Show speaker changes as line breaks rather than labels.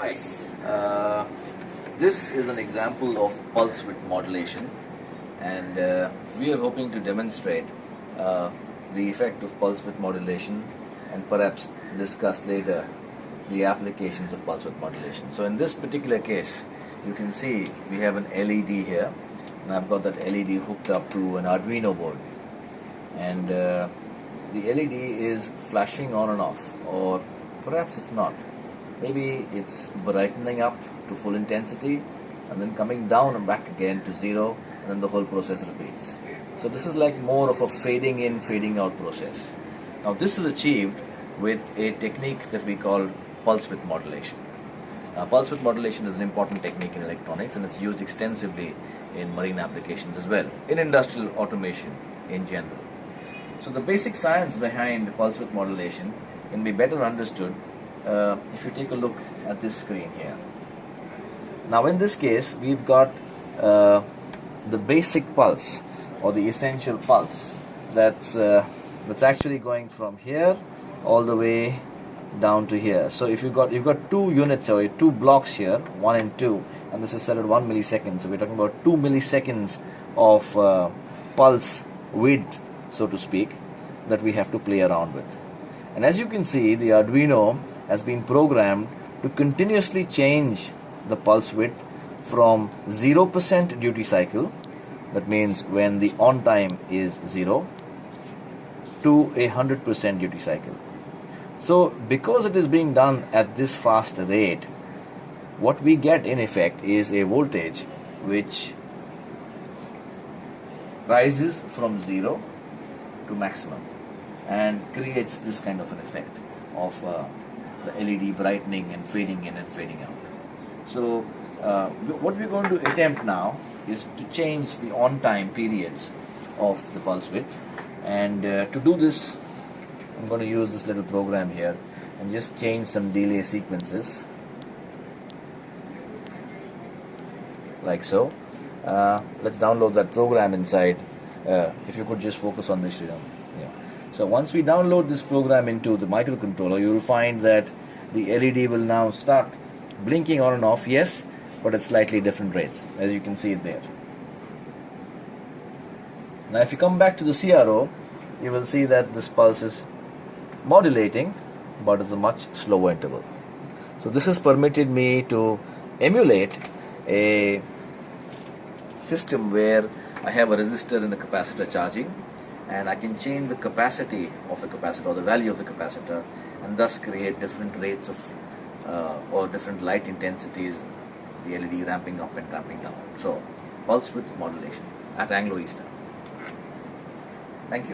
Yes. This is an example of pulse width modulation, and we are hoping to demonstrate the effect of pulse width modulation and perhaps discuss later the applications of pulse width modulation. So in this particular case, you can see we have an LED here, and I've got that LED hooked up to an Arduino board, and the LED is flashing on and off, or perhaps it's not. Maybe it's brightening up to full intensity and then coming down and back again to zero, and then the whole process repeats. So this is like more of a fading in, fading out process. Now this is achieved with a technique that we call pulse width modulation. Pulse width modulation is an important technique in electronics, and it's used extensively in marine applications as well, in industrial automation in general. So the basic science behind pulse width modulation can be better understood if you take a look at this screen here. Now in this case, we've got the basic pulse, or the essential pulse, that's actually going from here all the way down to here. So if you've got two units, or two blocks here, 1 and 2, and this is set at 1 millisecond. So we're talking about 2 milliseconds of pulse width, so to speak, that we have to play around with. And as you can see, the Arduino has been programmed to continuously change the pulse width from 0% duty cycle, that means when the on time is 0, to 100% duty cycle. So because it is being done at this fast rate, what we get in effect is a voltage which rises from 0 to maximum and creates this kind of an effect of the LED brightening and fading in and fading out. So what we're going to attempt now is to change the on-time periods of the pulse width, and to do this I'm going to use this little program here and just change some delay sequences like so. Let's download that program inside. If you could just focus on this, yeah. So once we download this program into the microcontroller, you will find that the LED will now start blinking on and off, yes, but at slightly different rates, as you can see it there. Now if you come back to the CRO, you will see that this pulse is modulating, but it's a much slower interval. So this has permitted me to emulate a system where I have a resistor and a capacitor charging, and I can change the capacity of the capacitor, or the value of the capacitor, and thus create different rates of or different light intensities, the LED ramping up and ramping down. So pulse width modulation at Anglo Eastern.